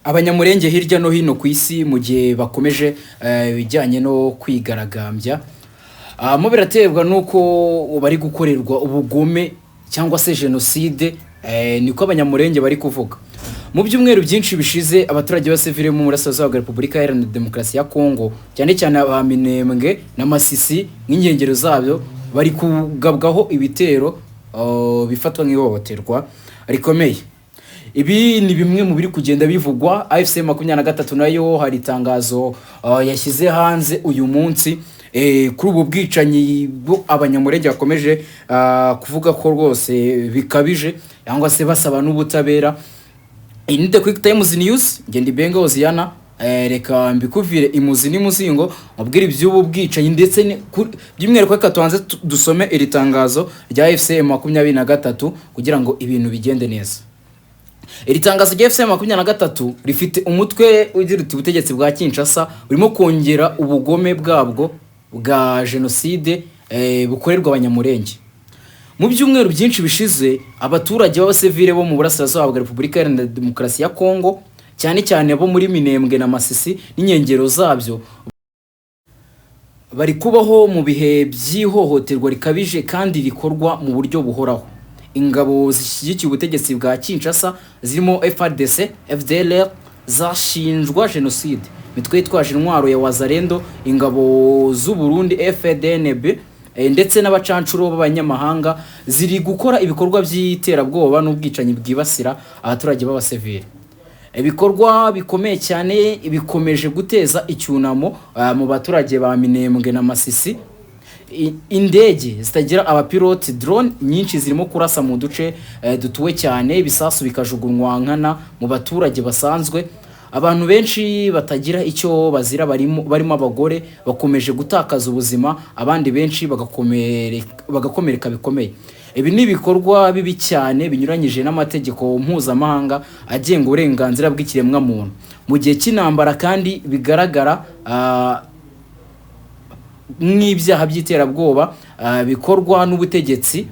Abanyamurenge hirya no hino ku isi mu gihe bakomeje ibijyanye no kwigaragambya, mo biraterwa nuko bari gukorerwa ubugome cyangwa se jenoside, niko abanyamurenge bari kuvuga. Mu byumweru byinshi bishize abaturage b'Abasivile mu Burasirazuba bwa Repubulika Iharanira Demokarasi ya Kongo, cyane cyane aba Minembwe na Masisi n'inkengero zabyo, bari kugabwaho ibitero bifatwa nk'ihohoterwa rikomeye. Ibi ni bimwe mu biri kugenda bivugwa. AFC 23 nayo hari itangazo yashyize hanze uyu munsi kuri ubu bwicanyi abanyamurenge bakomeje kuvuga ko rwose bikabije, cyangwa se basaba n'ubutabera. In the Quick Times News, Ngendi Benga Oziana, reka mbikuvire imuzi n'imuzingo mubwira iby'ubu bwicanyi, ndetse by'umwihariko reka tubanze dusome iri tangazo rya AFC 23 kugira ngo ibintu bigende neza. Iri tangazo rya AFC 23 rifite umutwe ugira uti ubutegetsi bwa Kinshasa burimo kongera ubugome bwabwo bwa jenoside bukorerwa abanyamurenge. Mu byumweru byinshi bishize abaturage b'Abasivile bo mu Burasirazuba bwa Repubulika Iharanira Demokarasi ya Kongo, cyane cyane bo muri Minembwe na Masisi n'inkengero zabyo, bari kubaho mu bihe by'ihohoterwa rikabije kandi rikorwa mu buryo buhoraho. Ingabo zishyigikiye ubutegetsi bwa Kinshasa zirimo FARDC, FDLR zashinjwa jenoside. Mitwe yitwaje intwaro ya Wazalendo, ingabo z'u Burundi FDNB ndetse n'abacancuro b'abanyamahanga ziri gukora ibikorwa by'iterabwoba n'ubwicanyi bwibasira abaturage b'Abasivile. Ibikorwa bikomeye cyane bikomeje guteza icyunamo mu baturage ba Minembwe na Masisi. Indege zitagira abapilote, drone nyinshi zirimo kurasa mu duce dutuwe cyane, ibisasu bikajugunywa nkana mu baturage basanzwe. Abantu benshi batagira icyo bazira barimo abagore bakomeje gutakaza ubuzima, abandi benshi bagakomereka bikomeye. Ibi ni ibikorwa bibi cyane binyuranyije n'amategeko mpuzamahanga agenga uburenganzira bw'ikiremwa muntu. Mu gihe cy'intambara kandi bigaragara nk'ibyaha by'iterabwoba bikorwa n'ubutegetsi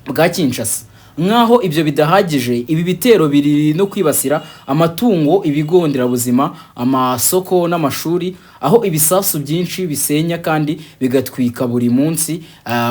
bwa Kinshasa. Nkaho ibyo bidahagije, ibi bitero biri no kwibasira amatungo, ibigo nderabuzima, amasoko n'amashuri, aho ibisasu byinshi bisenya kandi bigatwika buri munsi.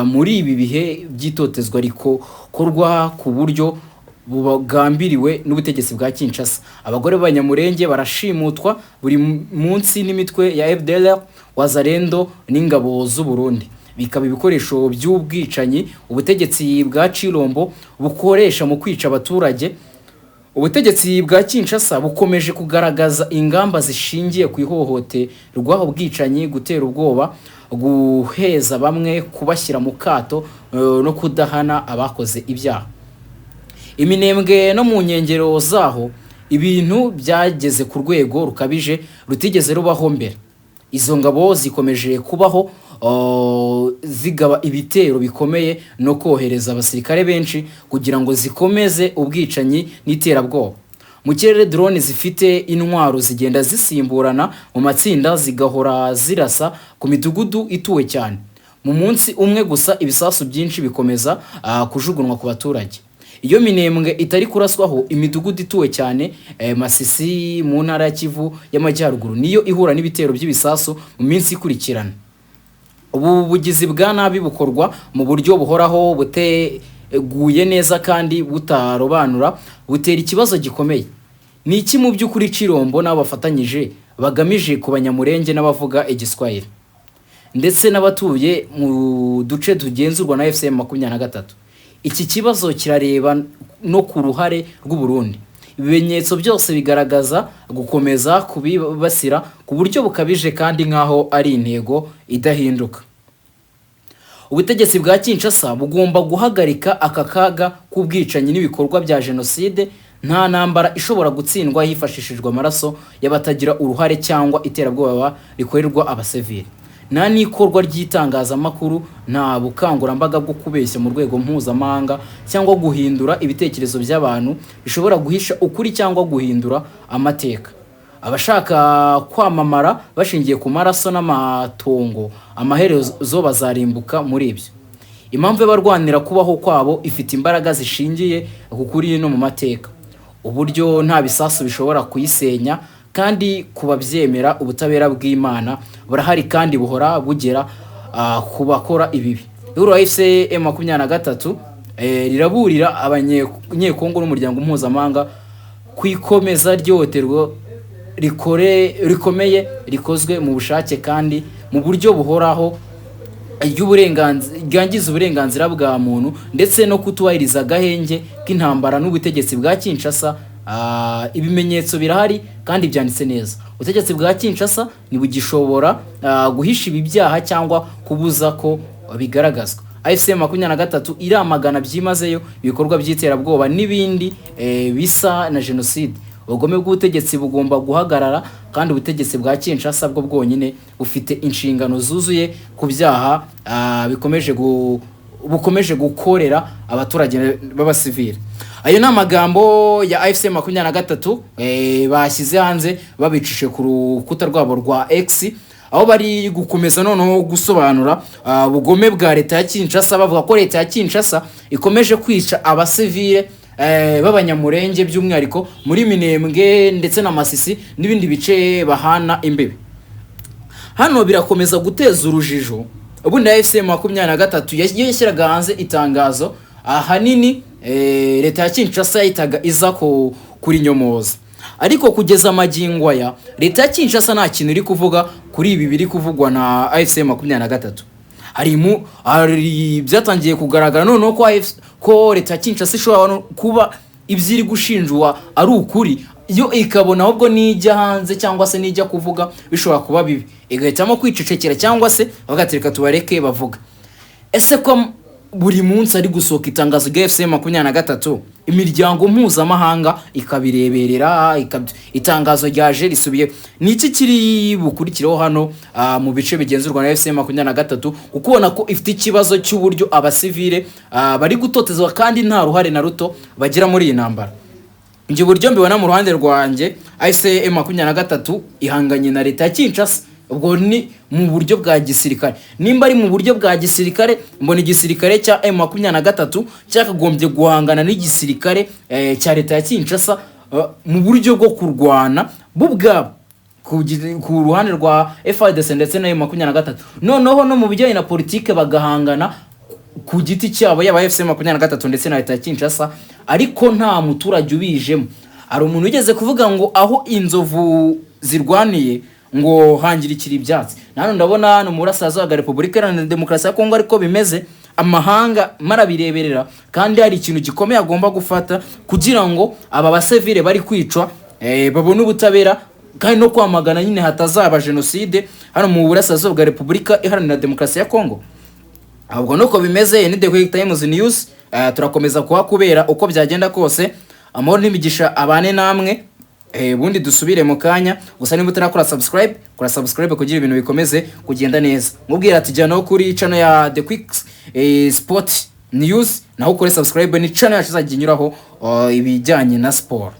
Muri ibi bihe by'itotezwa rikorwa ku buryo bugambiriwe n'ubutegetsi bwa Kinshasa, abagore b'abanyamurenge barashimutwa buri munsi n'imitwe ya FDLR, Wazalendo n'ingabo z'u Burundi. Bikaba ibikoresho by'ubwicanyi ubutegetsi bwa Chilombo bukoresha mu kwica abaturage. Ubutegetsi bwa Kinshasa bukomeje kugaragaza ingamba zishingiye ku ihohoterwa, ubwicanyi, gutera ubwoba, guheza bamwe, kubashyira mu kato no kudahana abakoze ibyaha. Iminembwe no mu nkengero zaho ibintu byageze ku rwego rukabije rutigeze rubaho mbere. Izo ngabo zikomeje kubaho zigaba ibitero bikomeye no kohereza abasirikare benshi kugira ngo zikomeze ubwicanyi n'iterabwoba. Mu kirere drone zifite intwaro zigenda zisimburana mu matsinda, zigahora zirasa ku midugudu ituwe cyane. Mu munsi umwe gusa ibisasu byinshi bikomeza kujugunwa ku baturage. Iyo Minembwe itari kuraswaho, imidugudu ituwe cyane Masisi mu ntara ya Kivu y'Amajyaruguru niyo ihura n'ibitero by'ibisasu mu minsi ikurikirana. Ubu bugizi bwa nabi bukorwa mu buryo buhoraho, buteguye neza kandi butarobanura, butera ikibazo gikomeye. Ni iki mu by'ukuri Chilombo n'abafatanyije bagamije ku banyamurenge n'abavuga igiswahili ndetse n'abatuye mu duce tugenzurwa na AFC 23? Iki kibazo kirareba no ku ruhare rw'u Burundi. Ibimenyetso byose bigaragaza gukomeza kubibasira ku buryo bukabije kandi nkaho ari intego idahinduka. Ubutegetsi bwa Kinshasa bugomba guhagarika aka kaga k'ubwicanyi n'ibikorwa bya jenoside. Nta ntambara ishobora gutsindwa hifashishijwe amaraso y'abatagira uruhare cyangwa iterabwoba rikorerwa Abasivile. Nta n'ikorwa ry'itangazamakuru, nta bukangurambaga bwo kubeshya mu rwego mpuzamahanga cyangwa guhindura ibitekerezo by'abantu bishobora guhisha ukuri cyangwa guhindura amateka. Abashaka kwamamara bashingiye ku maraso n'amatongo, amaherezo bazarimbuka muri ibyo. Impamvu y'abarwanira kubaho kwabo ifite imbaraga zishingiye ku kuri no mu mateka. uburyo nta bisasu bishobora kuyisenya, kandi kubabyemera ubutabera bw'Imana burahari kandi buhora bugera ku bakora ibibi. Ihuriro FC M23 riraburira abanyekongo n'umuryango mpuzamahanga kwikomeza ryoterwa rikomeye rikozwe mu bushake kandi mu buryo buhoraho ryangiza uburenganzira bwa muntu ndetse no kutubahiriza agahenge k'intambara n'ubutegetsi bwa Kinshasa. Ibimenyetso birahari kandi byanditse neza. Ubutegetsi bwa Kinshasa ntibugishobora guhisha ibi byaha cyangwa kubuza ko bigaragazwa. AFC M23 iramagana byimazeyo ibikorwa by'iterabwoba n'ibindi bisa na genocide. Ubugome bw'ubutegetsi bugomba guhagarara, kandi ubutegetsi bwa Kinshasa bwo bwonyine bufite inshingano zuzuye ku byaha bukomeje gukorera abaturage b'abasivili. Ayo ni amagambo ya AFC M23 bashyize hanze babicishe ku rukuta rwabo rwa X, aho bari gukomeza noneho gusobanura ubugome bwa leta ya Kinshasa, bavuga ko leta ya Kinshasa ikomeje kwica abasivile b'abanyamurenge by'umwihariko muri Minembwe ndetse na Masisi n'ibindi bice bahana imbibi. Hano birakomeza guteza urujijo. Ubundi AFC M23 yashyiraga hanze itangazo ahanini leta ya Kinshasa yitaga iza kuri nyomoza, ariko kugeza magingo aya leta ya Kinshasa nta kintu iri kuvuga kuri ibi biri kuvugwa na AFC M23. Hari byatangiye kugaragara noneho ko leta ya Kinshasa ishobora kuba ibyiri gushinjwa ari ukuri, iyo ikabona ahubwo nijya hanze cyangwa se nijya kuvuga bishobora kuba bibi, igahitamo kwicecekera cyangwa se bagatereka tubareke bavuga. Ese ko buri munsi ari gusohoka itangazo rya AFC M23, imiryango mpuzamahanga ikabireberera, itangazo ryaje risubiye, ni iki kiri bukurikireho hano mu bice bigenzurwa na AFC M23, ukubona ko ifite ikibazo cy'uburyo abasivile bari gutotezwa kandi nta ruhare na ruto bagira muri iyi ntambara. Nje buryo mbibona mu ruhande rwanjye, AFC M23 ihanganye na leta ya Kinshasa, ubwo ni mu buryo bwa gisirikare. Nimba ari mu buryo bwa gisirikare, mbona igisirikare cya M23 cyakagombye guhangana n'igisirikare cya leta ya Kinshasa mu buryo bwo kurwana bubwa ku ruhande rwa FARDC ndetse na M23. Noneho no mu bijyanye na politike bagahangana ku giti cyabo yaba AFC M23 ndetse na leta ya Kinshasa, ariko nta muturage ubijemo. Ari umuntu wigeze kuvuga ngo aho inzovu zirwaniye ngo hangirikira ibyatsi. Nano ndabona hano mu burasirazuba bwa Repubulika Iharanira Demokarasi ya Kongo ariko bimeze, amahanga marabireberera, kandi hari ikintu gikomeye agomba gufata kugira ngo aba basivile bari kwicwa babone ubutabera, kandi no kwamagana nyine hatazaba genocide hano mu burasirazuba bwa Repubulika Iharanira Demokarasi ya Kongo. Ahubwo nuko bimeze. Ni The Quick Times News, turakomeza kuhakubera uko byagenda kose. Amahoro n'imigisha abane namwe. Bundi dusubire mu kanya, gusa niba utarakora subscribe kugira ibintu bikomeze kugenda neza. Mubwira ati jya no kuri channel ya The Quick Sport News, naho ukore subscribe, ni channel yashizajya inyuraho ibijyanye na sport.